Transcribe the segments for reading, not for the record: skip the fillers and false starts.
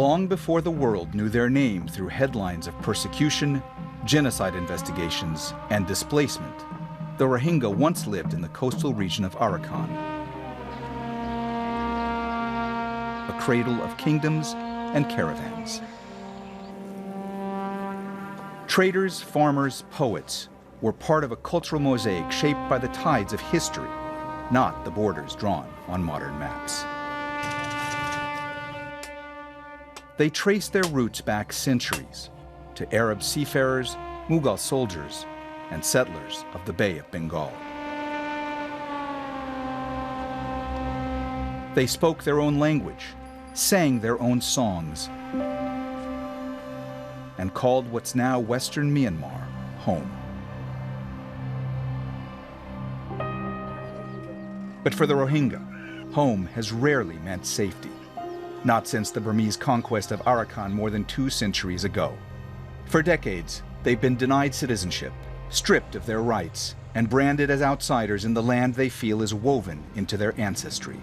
Long before the world knew their name through headlines of persecution, genocide investigations, and displacement, the Rohingya once lived in the coastal region of Arakan, a cradle of kingdoms and caravans. Traders, farmers, poets were part of a cultural mosaic shaped by the tides of history, not the borders drawn on modern maps. They traced their roots back centuries to Arab seafarers, Mughal soldiers, and settlers of the Bay of Bengal. They spoke their own language, sang their own songs, and called what's now Western Myanmar home. But for the Rohingya, home has rarely meant safety. Not since the Burmese conquest of Arakan more than 2 centuries ago. For decades, they've been denied citizenship, stripped of their rights, and branded as outsiders in the land they feel is woven into their ancestry.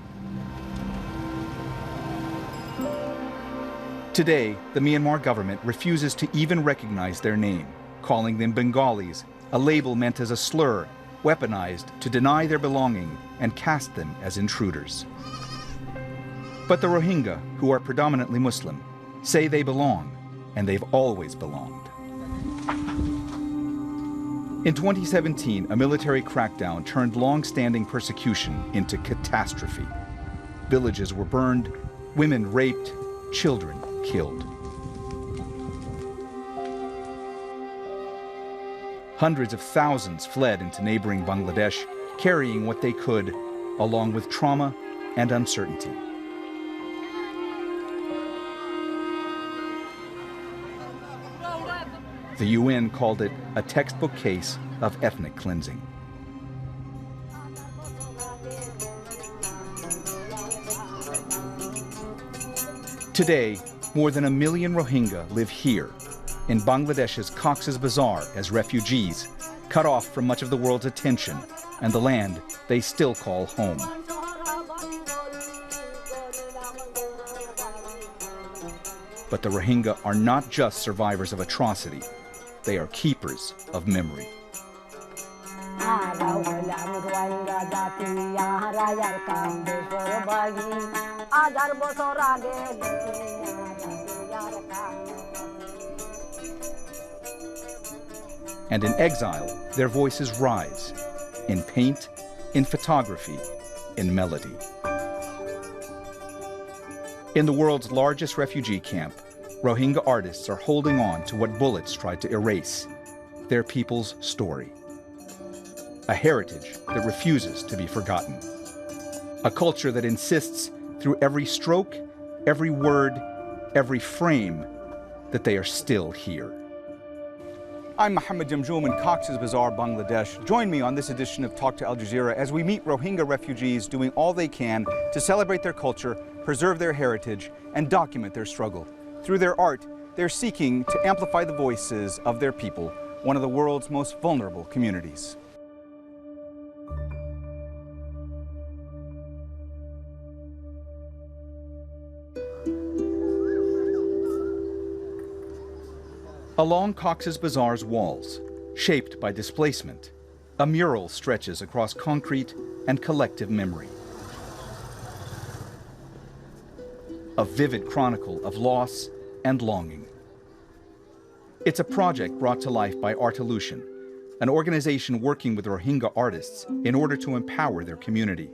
Today, the Myanmar government refuses to even recognize their name, calling them Bengalis, a label meant as a slur, weaponized to deny their belonging and cast them as intruders. But the Rohingya, who are predominantly Muslim, say they belong, and they've always belonged. In 2017, a military crackdown turned long-standing persecution into catastrophe. Villages were burned, women raped, children killed. Hundreds of thousands fled into neighboring Bangladesh, carrying what they could, along with trauma and uncertainty. The UN called it a textbook case of ethnic cleansing. Today, more than 1 million Rohingya live here, in Bangladesh's Cox's Bazar as refugees, cut off from much of the world's attention and the land they still call home. But the Rohingya are not just survivors of atrocity. They are keepers of memory. And in exile, their voices rise, in paint, in photography, in melody. In the world's largest refugee camp, Rohingya artists are holding on to what bullets tried to erase, their people's story. A heritage that refuses to be forgotten. A culture that insists through every stroke, every word, every frame, that they are still here. I'm Mohammed Jamjoom in Cox's Bazar, Bangladesh. Join me on this edition of Talk to Al Jazeera as we meet Rohingya refugees doing all they can to celebrate their culture, preserve their heritage, and document their struggle. Through their art, they're seeking to amplify the voices of their people, one of the world's most vulnerable communities. Along Cox's Bazar's walls, shaped by displacement, a mural stretches across concrete and collective memory. A vivid chronicle of loss and longing. It's a project brought to life by Artolution, an organization working with Rohingya artists in order to empower their community.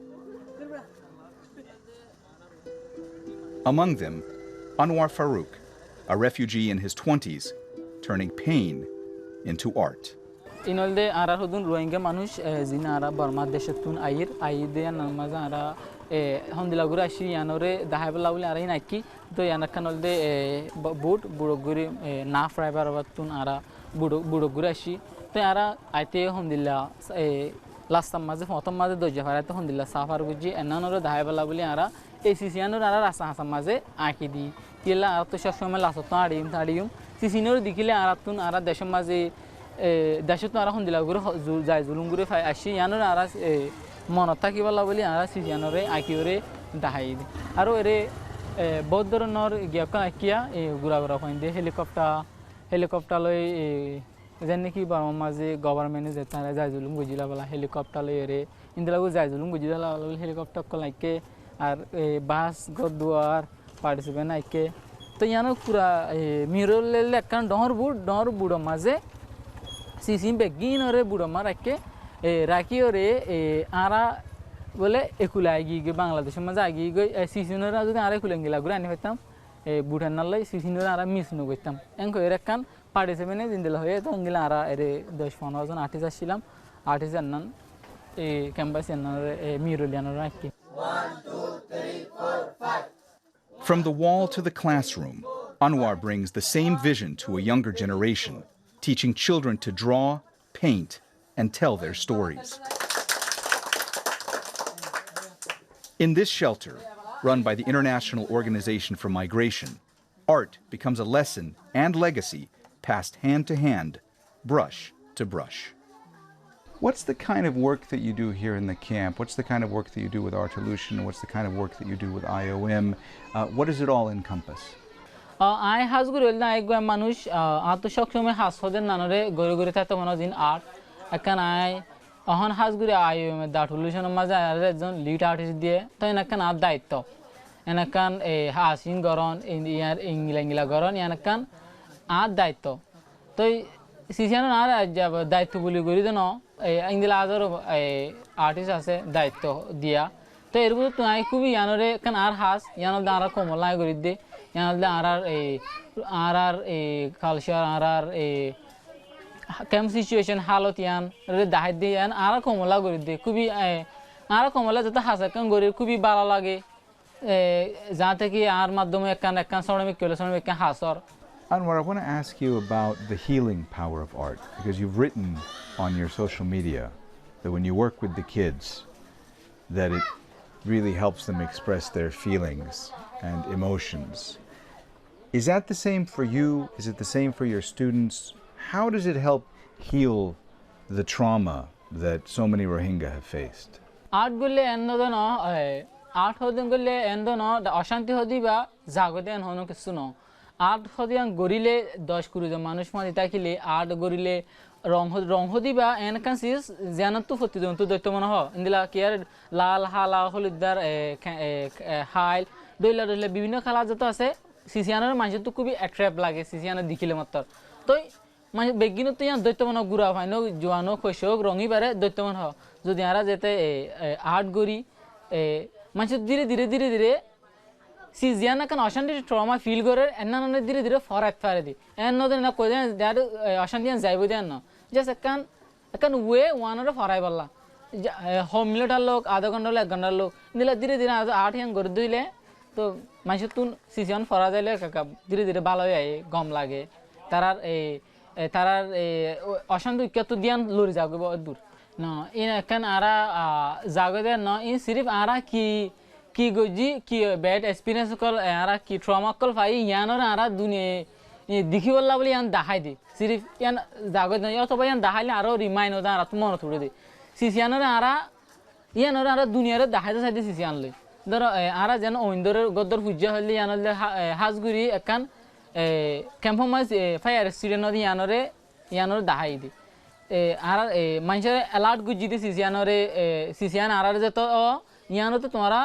Among them, Anwar Farouk, a refugee in his 20s, turning pain into art. Inolde ara hodun Rohingya manush zina ara Burma deshatun ayide namaza ara hondilagura ashi yanore dahablauli ara inaki to yanakanolde boot buroguri na fiber watun ara burogura ashi to ara aite hondilla last maze fotom maze do jafarate hondilla safar guji enanore dahablauli ara ACC yanore ara rasa samaze akidi tilla ara to shashome lasotan adim thadium Sinor dikile aratun ara deshamaze dashatun ara hondilagura zai zulungure fai ashi yanore ara monota kibala boli ara si yanore akiore dahaid aro ere বহুত ধৰণৰ গিয়াক কিয়া ঘূৰা ঘূৰা fine দিয়ে helicopter লৈ যেন নেকি বাৰৰ মাজে গভৰ্ণমেণ্টে যেতাৰে যাই জুলুম গুজিলা বলা হেলিকপ্টাৰ লৈ এৰে ইন্দিলাগু যাই জুলুম গুজিলা হেলিকপ্টাৰ কলাইকে আর বাস গদুয়ার পার্টিসিপেন্ট আইকে তো ইয়ানো পুরা মিরল লেলে কান ডর বুড়ো মাঝে সিসিম বেগিন ওরে বুড়ো মার আইকে রাখি ওরে আরা বলে একুলে আগি গে বাংলাদেশের মাঝে আগি গে সিসিনোরা যদি আরে একুলে গিলা ঘুরে আনি হইতাম বুড়ান নালাই সিসিনোরা আরা মিস নু গইতাম এঙ্ক এর কান পার্টিসিপেন্টে দিনদিলা হয়ে তো গিলা আরা এরে 10-15 জন আর্টিস্ট আসছিলাম আর্টিস্ট নান ক্যাম্পাস নান মিরলিয়ানোরা আইকে From the wall to the classroom, Anwar brings the same vision to a younger generation, teaching children to draw, paint, and tell their stories. In this shelter, run by the International Organization for Migration, art becomes a lesson and legacy passed hand to hand, brush to brush. What's the kind of work that you do here in the camp? What's the kind of work that you do with Artolution? What's the kind of work that you do with IOM? What does it all encompass? I has guru na ego manush ato shokshome has hoden nanore gori gori thata mono din art akan I ahon has guru IOM da Artolution maza are jon lead artist die to enakan ad daitto enakan hasin goron ingila goron enakan ad daitto to সিসিয়ানো আর যাব দায়িত্ব বলি করি দেন ইংদিলা আদর artist আছে দায়িত্ব দিয়া তো এর বুঝে তুই খুবই ইয়ানরে কান আর হাস ইয়ানল আর কমলাই করি দে ইয়ানল আর কালচার আর ক্যাম্প সিচুয়েশন হালত ইয়ান রে দাহাই দে ইয়ান আর কমলা করি দে খুবই আর কমলা যত হাসা কান গরি খুবই ভালো লাগে যা থেকে আর মাধ্যমে একখান সরমিক কইলে সরমিক হাসর Anwar, I want to ask you about the healing power of art, because you've written on your social media that when you work with the kids, that it really helps them express their feelings and emotions. Is that the same for you? Is it the same for your students? How does it help heal the trauma that so many Rohingya have faced? Art gulle endo no art hodin gulle endo no অশান্তি হদি বা জাগদেন হনো কিছু ন art হদিয়ান গরিলে 10-20 জন মানুষ মাঝে থাকিলে art গরিলে রং হদিবা এনকান cis জানাতু ফতিদন তু দৈত্য মনে হ ইন্দিলা কিয়ার লাল হালা হলুদার হাইল দইলা বিভিন্ন কালার যত আছে সিসিয়ানের মানুষ তো খুবই অ্যাট্রাক্ট লাগে সিসিয়ানের দেখিলে মাত্র তো মানে বেগিন তো ইয়ান দৈত্য মনে গুড়া ভাইনো জোয়ানো খৈশক রঙই বারে দৈত্য মনে হ যদি আরা যেতে আর্ট গরি মানুষ ধীরে ধীরে সিজিয়ানা কান অশান্তি ট্রমা ফিল করে এন্নানে ধীরে ধীরে ফরাত ফারে দি এন্নদের না কই দেন দ্যাট অশান্তিয়ান যাইবো দেন না জাস্ট একান ওয়ে ওয়ানরে ফরাই বললা হোম মিনিটার লোক আধা ঘন্টা লোক 1 ঘন্টার লোক নিলা ধীরে ধীরে 8 ইয়ান করে দিলে তো মাইসে তুন সিজিয়ান ফরা যাইলে কাকা ধীরে ধীরে ভালো হয় গম লাগে তারার অশান্তি কত দিয়ান লরি যাবে দূর না ইন একান আরা যাবে দেন না ইন সিরিফ আরা কি গজি কি ব্যাড এক্সপেরিয়েন্স কল আরা কি ট্রমা কল ফাই ইয়ানোর আরা দুনিয়া দেখি বললা বলি ইয়ান দেখাই দি সিরিফ ইয়ান জাগত না অথবা ইয়ান দেখাইলে আরো রিমাইন্ড হদা আর মনে থুড়ে দি সিসিয়ানোর আরা দুনিয়ার দেখাইতে চাইতে সিসিয়ান লই ধর আরা যেন ওইন্দরের গদর পূজা হইলে ইয়ানলে হাজগুড়ি একান ক্যাম্পমাইজ ফায়ার স্টুডেন্ট ইয়ানোর দেখাই দি আর মানুষের অ্যালার্ট গুজি দি সিসিয়ান আরার যে তো ইয়ানো তো তোমারা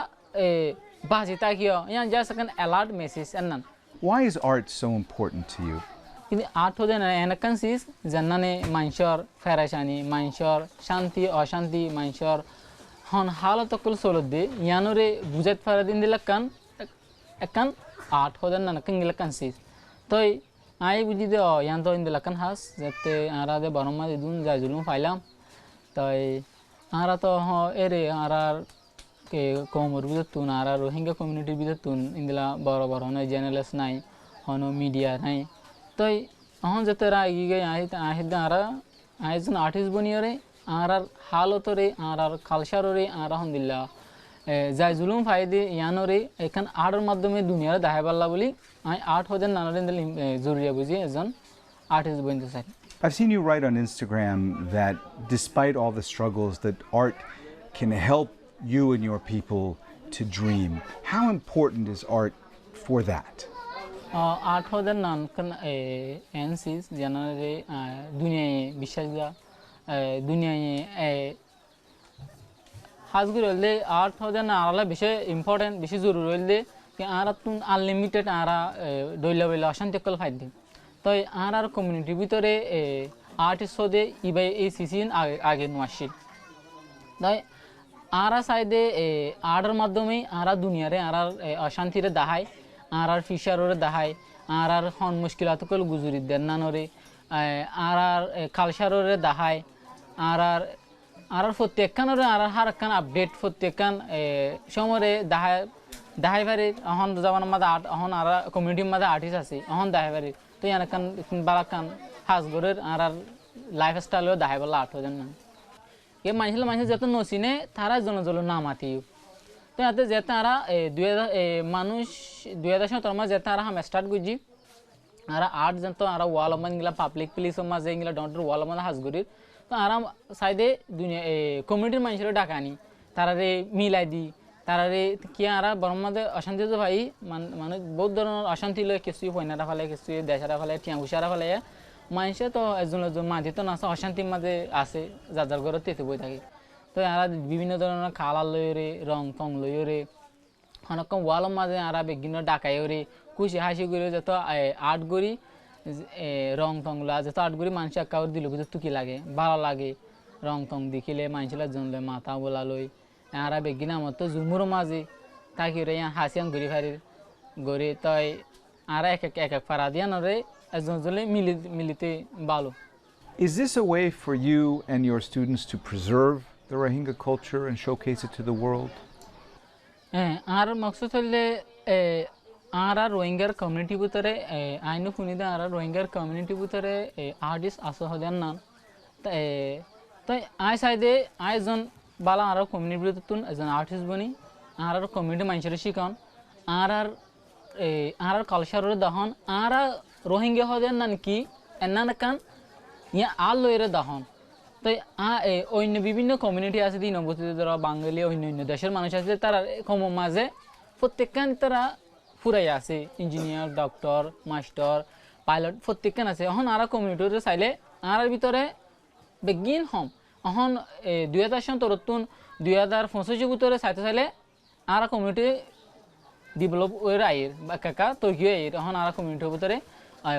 বাজিতা কিয় ইয়ান জাস্ট একান অ্যালার্ট মেসেজ এন্নান Why is art so important to you? কিন্তু আর্ট হতে না এনকান সিস জান্নানে মানুষের ফেরাশানি মানুষের শান্তি অশান্তি মানুষের হন হালত কল সলদ দে ইয়ানোরে বুঝাত ফারা দিন দিলাকান একান আর্ট হতে না কান দিলাকান সিস তোই আই বুঝি দে ইয়ান তো ইন্দিলাকান হাস যাতে আরা দে বরমা দিদুন যাইজুলুম ফাইলাম তাই আরা তো এরে আরার কে কমর বিদতুন আরা রোহিঙ্গা কমিউনিটির বিদতুন ইন্দিলা বড় হন জার্নালিস্ট নাই হন মিডিয়া নাই তাই এখন যাতে আগে গে আহিদ আরা আইজন আর্টিস্ট বনিয়রে আরার হালতরে আরার কালচাররে আরা হন্দিল্লা যাই জুলুম ফাইদে ইয়ানরে এখান আর্টের মাধ্যমে দুনিয়ার দেখাই পারলা বলি আমি আর্ট হতেন নানারে জরুরি বুঝি একজন আর্টিস্ট বনতে চাই I've seen you write on Instagram that despite all the struggles that art can help you and your people to dream. How important is art for that? Art hoder nan kan NCs janare duniyaye bishajda duniyaye hasgurolde art hoder na arala bishe important bishi zorur holde ki aratun unlimited ara doila bela ashantikol faide to arar community bitore artist hode ibai ei season age noashil তাই আরা সাইডে order মাধ্যমে আরা দুনিয়ারে আরার অশান্তিরে দাহাই আরার ফিশাররে দাহাই আরার হন মুশকিলাতকল গুজুরি দেনানরে আরার কালচাররে দাহাই আরার আরার প্রত্যেকখানরে আরার হারকান update প্রত্যেকখান সমরে দাহাই পারে এখন জামানার মধ্যে এখন আরা কমিউনিটির মধ্যে আর্টিস্ট আছে এখন দাহাই পারে তো ইয়ানকান বালাকান হাজগরের আরার লাইফস্টাইলও দাহাই বলা আর্ট হয়ে না ये माणसाला যেত নসিনে তারা জনজল নাম আতি তো এতে যে তারা 2000 মানুষ 2017 মাঝে তারা হাম স্টার্ট গুজি আর আর্ট জন্ত আর ওয়াল মান গিলা পাবলিক প্লেস মাঝে গিলা ডন্টর ওয়াল মান হাজগুরির তো আর সাইডে দুনিয়া কমিউনিটির মানুষের ডাকানি তারারে মিলাই দি তারারে কি আর বরম মাঝে অশান্তি তো ভাই মানে বহুত ধরনের অশান্তি লয় কিছু হইনারা ফেলে কিছু দেশারা ফেলে টিয়া হুশারা ফেলে মানুষে তো একজন মাঝে তো না অশান্তির মাঝে আছে যার ঘরে তেতে বই থাকে তো এরা বিভিন্ন ধরনের খালা লইরে রং টং লইরে অনেকক্ষণ ওয়ালের মাঝে এরা বিভিন্ন ডাকাইরে খুশি হাসি করে যত আর্ট করি রং টং লা যত আর্ট করি মানুষ একাউর দিল কিন্তু তুকি লাগে ভালো লাগে রং টং দেখিলে মানুষেরা জনলে মাথা বোলা লই এরা বেগিনা মতো ঝুমুর মাঝে তাকি রে হাসিয়ান ঘুরি ফারি গড়ি তাই আর এক এক ফারা দিয়া নরে Is this a way for you and your students to preserve the Rohingya culture and showcase it to the world? Our maksud holle our Rohingya community butare ainu funida our Rohingya community butare artist aso hodan nan tai I side I zon bala our community butun as an artist bani our community manchere shikon our culture dahon our Rohingya hoden nan ki ennan kan ya alloire dahon তো অন্য বিভিন্ন community আছে দিন অবস্থিত যারা বাঙালি অন্য দেশের মানুষ আছে তারা কম মাঝে প্রত্যেকখান তারা ফুরাই আছে ইঞ্জিনিয়ার ডক্টর মাস্টার পাইলট প্রত্যেকখান আছে এখন আর কমিউনিটির চাইলে আর ভিতরে বেগিন হম এখন 2017 2025 ভিতরে চাইতে চাইলে আর কমিউনিটি ডেভেলপ হয়ে আইর বা কাকা তৈরি আইর এখন আর কমিউনিটির ভিতরে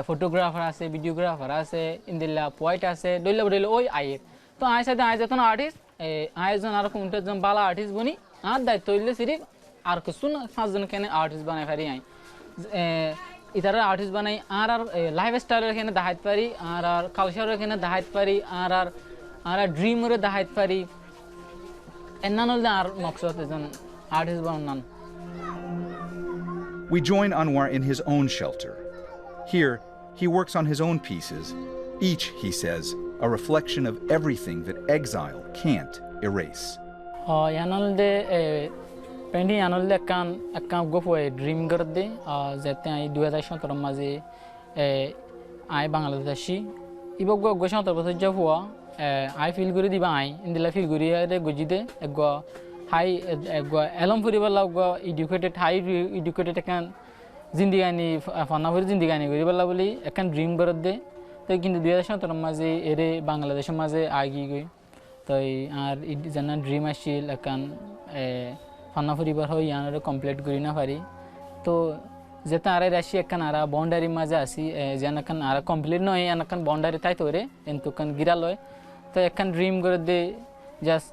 ফটোগ্রাফার আছে ভিডিওগ্রাফার আছে ইন্দিল্লা পয়েট আছে ডইলা বডইলা ওই আইর তো আই সাথে আই যতন আর্টিস্ট আইজন আর কমিউনিটির জন বালা আর্টিস্ট বনি আর দায়িত্ব হইলে সিরিফ আর কিছু না পাঁচজন কেন আর্টিস্ট বানাই পারি আই ইতারা আর্টিস্ট বানাই আর লাইফস্টাইলের এখানে দেখাইতে পারি আর কালচারের এখানে দেখাইতে পারি আর ড্রিমের দেখাইতে পারি এন্নান হলে আর মকসদ এজন আর্টিস্ট বানান We join Anwar in his own shelter. Here, he works on his own pieces, each, he says, a reflection of everything that exile can't erase. Yanolde pendi yanolde kan go for a dream garde zete ai 2017 maze ai Bangladeshi ibo go shantar boto jafwa ai feel guri diba ai indila feel guri ade gojide ego high ego elom puri bala go educated high educated kan জিন্দিগানি ফানাফুরি জিন্দিগানি করি বলা বলি এখন dream করে দে তো কিন্তু 2017 মাঝে এরে বাংলাদেশের মাঝে আগি গই তো আর জানা ড্রিম আসছিল এখন ফানাফুরি বার হই ইয়ানরে কমপ্লিট করি না পারি তো যেটা আর রাশি এখন আর বাউন্ডারি মাঝে আসি যেন এখন আর কমপ্লিট নয় এখন বাউন্ডারি তাই তোরে কিন্তু এখন গিরাল হয় তো এখন ড্রিম করে দে জাস্ট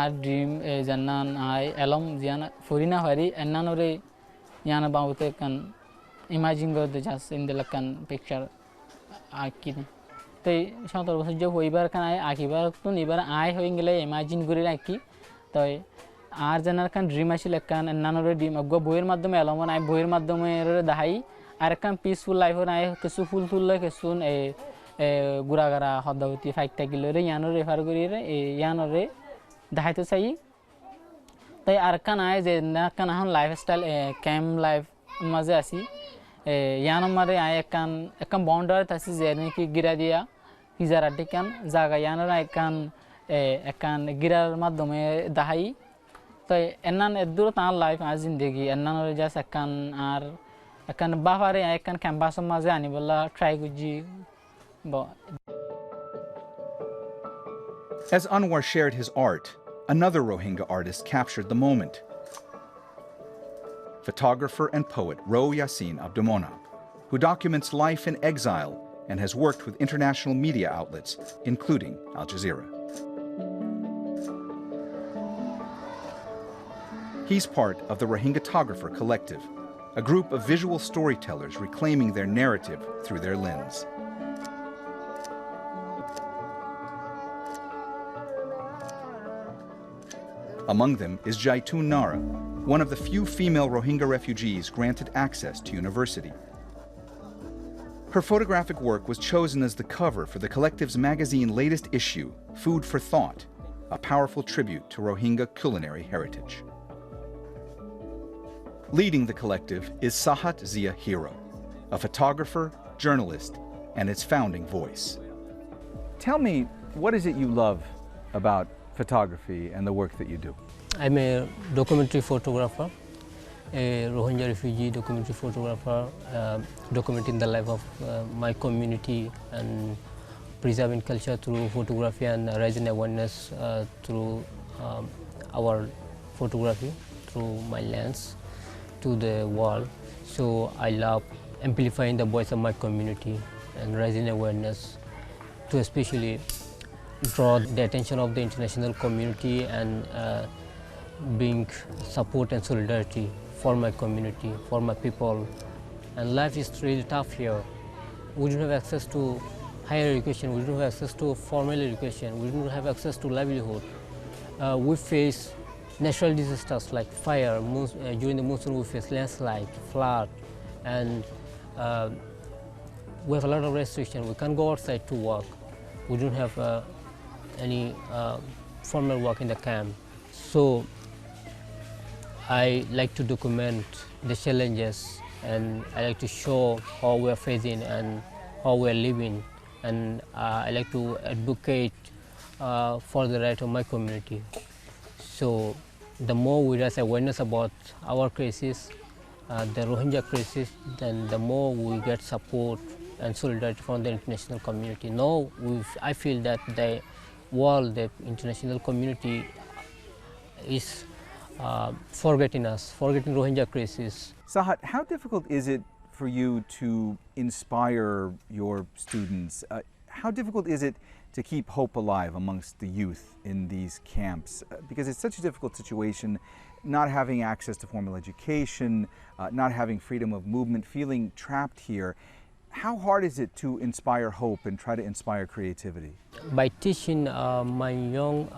আর ড্রিম জানান আই এলম জিয়ানা ফুরি না পারি এন্নানরে yana baute kan imagine go the just in the lakan picture akine tai shator bosor je hoibar kan ai akibar tun ibar ai hoing gele imagine guri rakhi tai ar janar kan dream ashil kan nanore dream aggo boyer maddhome elamon ai boyer maddhome ere dahai ar kan peaceful life on ai kesu full like kesun guragara hodawti 5 ta kilo re yanore refer guri re yanore dahai to sai তাই আর কান আয় যে না কান এখন lifestyle camp life মাঝে আছি ইয়ান মারে আয় একান বাউন্ডারি তাছি যে নাকি গিরা দিয়া হিজার আড্ডে কান জায়গা ইয়ানোর একান গিরার মাধ্যমে দাহাই তাই এনান এদূর তার লাইফ আর জিন্দগি এনানোর just একান R akan bahare akan canvas maze ani bola try guji bo. As Anwar shared his art, another Rohingya artist captured the moment. Photographer and poet Ro Yassin Abdumonab, who documents life in exile and has worked with international media outlets, including Al Jazeera. He's part of the Rohingyatographer Collective, a group of visual storytellers reclaiming their narrative through their lens. Among them is Jaitun Nara, one of the few female Rohingya refugees granted access to university. Her photographic work was chosen as the cover for the collective's magazine latest issue, Food for Thought, a powerful tribute to Rohingya culinary heritage. Leading the collective is Sahat Zia Hero, a photographer, journalist, and its founding voice. Tell me, what is it you love about photography and the work that you do? I'm a documentary photographer, a Rohingya refugee documentary photographer, documenting the life of my community and preserving culture through photography and raising awareness through our photography, through my lens to the world. So I love amplifying the voice of my community and raising awareness to especially draw the attention of the international community and bring support and solidarity for my community, for my people. And life is really tough here. We don't have access to higher education, we don't have access to formal education, we don't have access to livelihood. We face natural disasters like fire, during the monsoon we face landslide, flood, and we have a lot of restrictions. We can't go outside to work. We don't have any formal work in the camp. So I like to document the challenges, and I like to show how we are facing and how we are living, and I like to advocate for the right of my community. So the more we raise awareness about our crisis, the Rohingya crisis, then the more we get support and solidarity from the international community. Now I feel that the world, the international community is forgetting us, forgetting Rohingya crisis. Sahat, how difficult is it for you to inspire your students? How difficult is it to keep hope alive amongst the youth in these camps? Because it's such a difficult situation, not having access to formal education, not having freedom of movement, feeling trapped here. How hard is it to inspire hope and try to inspire creativity? By teaching my young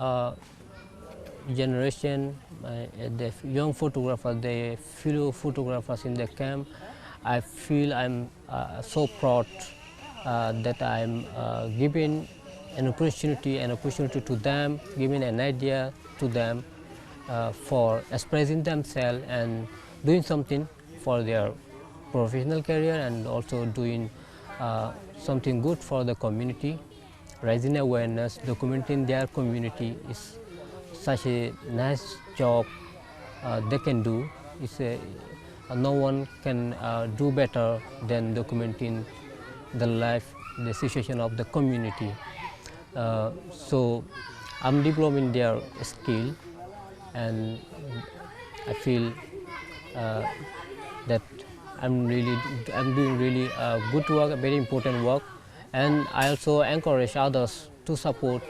generation, the young photographers, the fellow photographers in the camp, I feel I'm so proud that I'm giving an opportunity to them, giving an idea to them for expressing themselves and doing something for their professional career, and also doing something good for the community. Raising awareness, documenting their community is such a nice job they can do. No one can do better than documenting the life, the situation of the community. So I'm developing their skill, and I feel that I'm doing really good work, very important work, and I also encourage others to support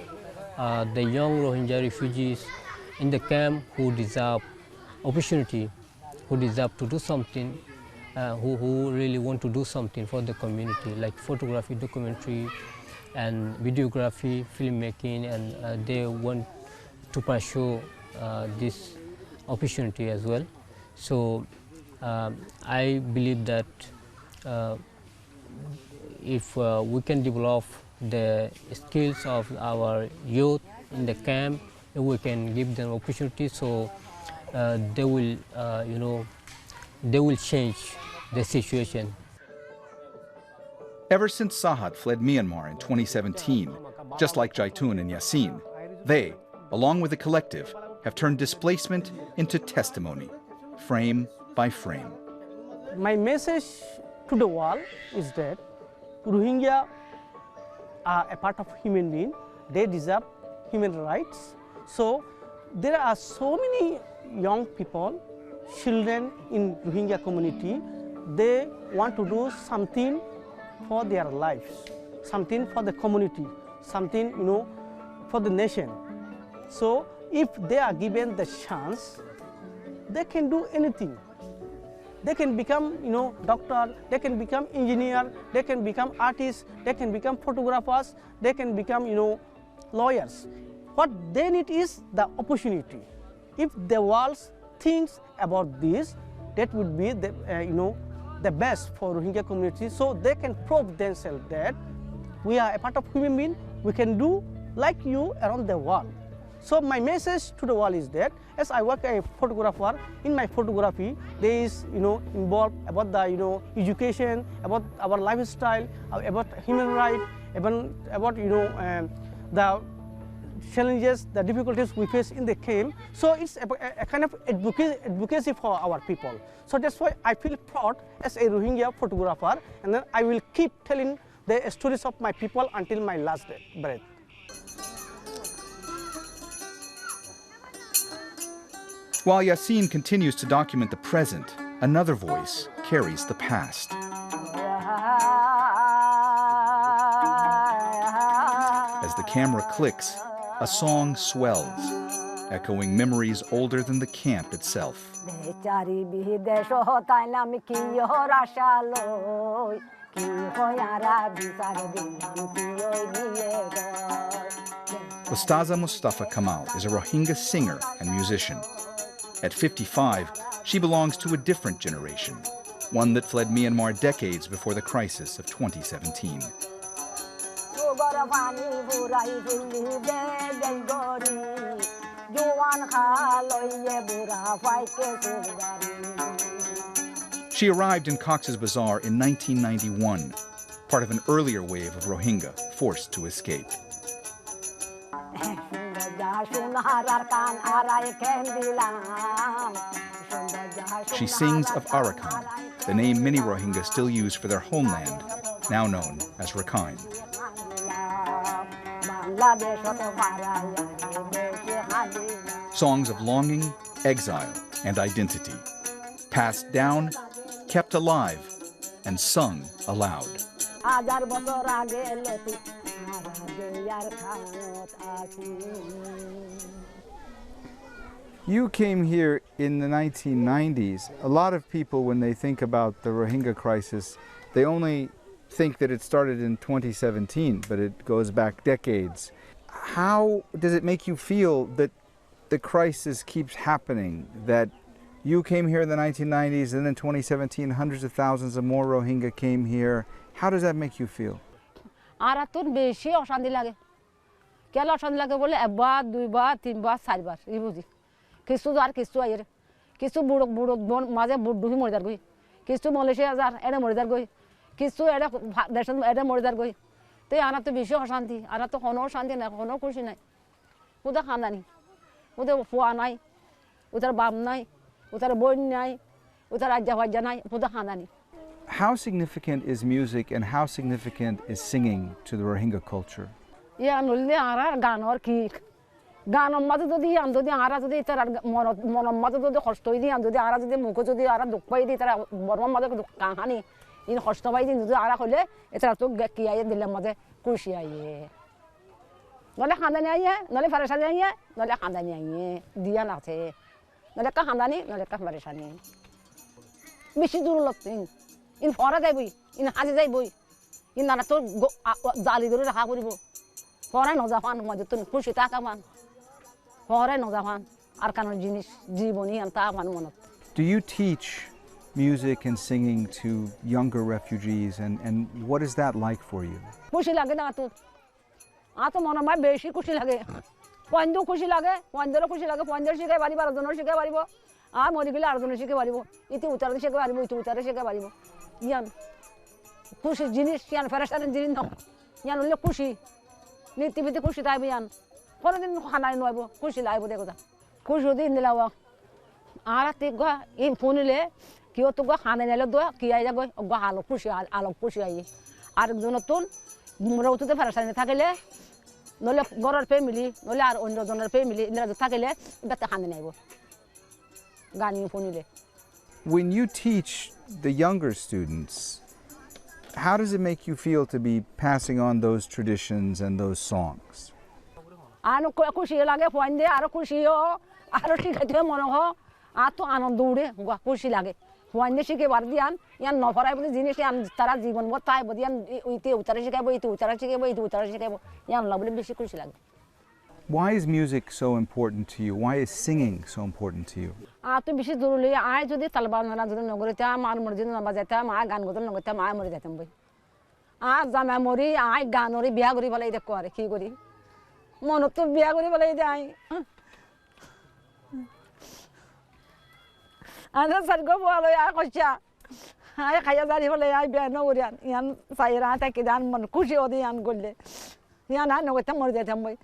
the young Rohingya refugees in the camp who deserve opportunity, who deserve to do something, who really want to do something for the community, like photography, documentary, and videography, filmmaking, and they want to pursue this opportunity as well. So I believe that if we can develop the skills of our youth in the camp, we can give them opportunity, so they will, they will change the situation. Ever since Sahat fled Myanmar in 2017, just like Jaitun and Yassin, they, along with the collective, have turned displacement into testimony, frame by frame. My message to the world is that Rohingya are a part of human being. They deserve human rights. So there are so many young people, children in Rohingya community. They want to do something for their lives, something for the community, something for the nation. So if they are given the chance, they can do anything. They can become, doctor, they can become engineer, they can become artists, they can become photographers, they can become, lawyers. What they need is the opportunity. If the world thinks about this, that would be the best for Rohingya community, so they can prove themselves that we are a part of human being, we can do like you around the world. So my message to the world is that as I work as a photographer, in my photography there is involved about the education, about our lifestyle, about human rights, about the challenges, the difficulties we face in the camp. So it's a kind of advocacy for our people. So that's why I feel proud as a Rohingya photographer, and then I will keep telling the stories of my people until my last breath. While Yasin continues to document the present, another voice carries the past. As the camera clicks, a song swells, echoing memories older than the camp itself. Ustaza Mustafa Kamal is a Rohingya singer and musician. At 55, she belongs to a different generation, one that fled Myanmar decades before the crisis of 2017. She arrived in Cox's Bazar in 1991, part of an earlier wave of Rohingya forced to escape. She sings of Arakan, the name many Rohingya still use for their homeland, now known as Rakhine. Songs of longing, exile, and identity, passed down, kept alive, and sung aloud. You came here in the 1990s. A lot of people, when they think about the Rohingya crisis, they only think that it started in 2017, but it goes back decades. How does it make you feel that the crisis keeps happening, that you came here in the 1990s and then 2017 hundreds of thousands of more Rohingya came here? How does that make you feel? কিছু আর কিছু আইরে কিছু বুড়ো বুড়ো মাঝে বুড়ডুহি মরে যার গই কিছু মালয়েশিয়া যার এনে মরে যার গই কিছু এটা দেশন এটা মরে যার গই তো আনা তো বেশি অশান্তি আনা তো কোনো শান্তি না কোনো খুশি নাই ওদের খানদানি ওদের ফুয়া নাই ওদের বাপ নাই ওদের বোন নাই ওদের আজ্জা ফাজ্জা নাই ওদের খানদানি How significant is music and how significant is singing to the Rohingya culture? ইয়া নলে আরা গানর কি গানের মাঝে যদি যদি আরা যদি তার মনের মাঝে যদি কষ্ট হই দিই যদি আরা যদি মুখ যদি আরা দুঃখ পাই দিই তার বর্মার মাঝে কাহানি ইন কষ্ট পাই দিই যদি আরা হইলে এটা তো কি আইয়ে দিলের মাঝে খুশি আইয়ে নলে খানদানি আইয়ে নলে ফারেশানি আইয়ে নলে খানদানি আইয়ে দিয়া নাছে নলে কা খানদানি নলে কা ফারেশানি বেশি দূর লাগতেন ইন ফরা যাইবই ইন হাজি যাইবই ইন না তো জালি ধরে রাখা করিব ফরাই নজাফান মাঝে তো খুশি তাকামান Do you teach music and singing to younger refugees, and what is that like for you? খুশি লাগে না তো আতো মনে হয় বেশি খুশি লাগে পয়েন্ট খুশি লাগে পয়েন্টেরও খুশি লাগে পয়েন্টের শিখাই পারিব আরেকজনের শিখাই পারিব আর মরি গেলে আরেকজনের শিখাই পারিব ইতি উত্তরে শিখাই পারিব ইতি উত্তরে শিখাই পারিব ইয়ান খুশি জিনিস ইয়ান ফেরেশতার জিনিস না ইয়ান হলে খুশি নীতিবিধি খুশি তাই ইয়ান কোনদিন খানাই নয়ব খুশি লাইব দেখো খুশি দিন দিলাও আর তিগা ইন ফোনিলে কেউ তো গো খানে নিলে দো কি আই যাবো গো আলোক পুষি আই আরেকজন নতুন রৌতুতে ফেরাসানি থাকিলে নলে গড়ের ফ্যামিলি নলে আর অন্যজনের ফ্যামিলি ইন্দ্রাজ থাকিলে বেতে খানে নাইব গান শুনিলে When you teach the younger students, how does it make you feel to be passing on those traditions and those songs? আনো খুশি লাগে ফোন দিয়ে আরো খুশিও আরো শিখাইতে মনে হয় আর তো আনন্দ উড়ে খুশি লাগে ফোন দিয়ে শিখে বার দিয়ান ইয়ান নফরাই বলে জিনিস তারা জীবন ভর তাই বলি ইতে উতারে শিখাইবো ইতে উতারে শিখাইবো ইতে উতারে শিখাইবো ইয়ান লাগলে বেশি খুশি লাগে Why is music so important to you? Why is singing so important to you? তো বেশি জরুরি আয় যদি তালবানা যদি নগরিতাম আর মর্জি না বাজাইতাম আয় গান গদল নগরিতাম আয় মরে যেতাম বই আর জামা মরি আয় গানরি বিয়া করি বলে দেখো আর কি করি মনত তো বিয়া করি বলে আয় আনা সরগো বলো আয় কচ্চা আয় খাইয়া জারি বলে আয় বিয়া নগরিয়ান ইয়ান সাইরা থাকে দান মন খুশি ওদি আন করলে ইয়ান আয় নগরিতাম মরে যেতাম বই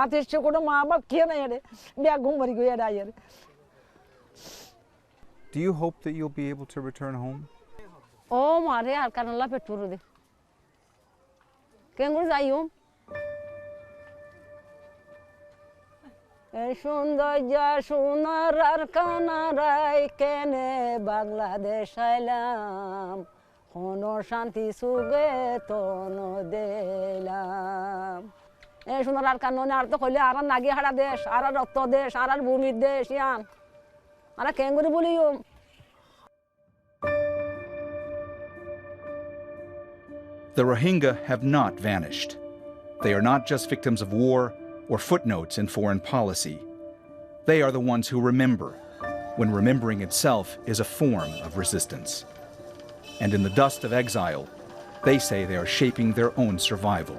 আতিশ কোনো মা বাপ কে নাই রে বিয়া ঘুম মরি গিয়ে আয় Do you hope that you'll be able to return home? ও মারে আর কানলা পেটুর দে কেঙ্গুর যাইও এই সৌন্দর্য সোনার আর কানারাই কেনে বাংলাদেশ আইলাম কোন শান্তি সুগে তন দিলাম এই সোনার আর কাননে আর তো কইলে আর নাগি হারা দেশ আর রক্ত দেশ আর ভূমির দেশ ইয়ান আর কেঙ্গুরি বলিও The Rohingya have not vanished. They are not just victims of war or footnotes in foreign policy. They are the ones who remember, when remembering itself is a form of resistance. And in the dust of exile, they say they are shaping their own survival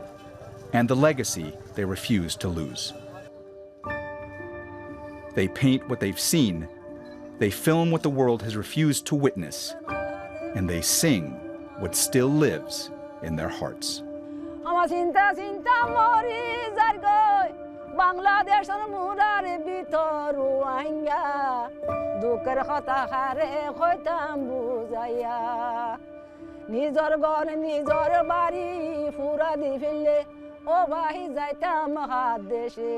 and the legacy they refuse to lose. They paint what they've seen, they film what the world has refused to witness, and they sing what still lives in their hearts. আমার চিন্তা চিন্তা মরি যার গই বাংলাদেশের মুরার ভিতর রোহিঙ্গা দুঃখের কথা হারে হইতাম বুঝাইয়া নিজর ঘর নিজর বাড়ি ফুরা দি ফেললে ও ভাই যাইতাম হাত দেশে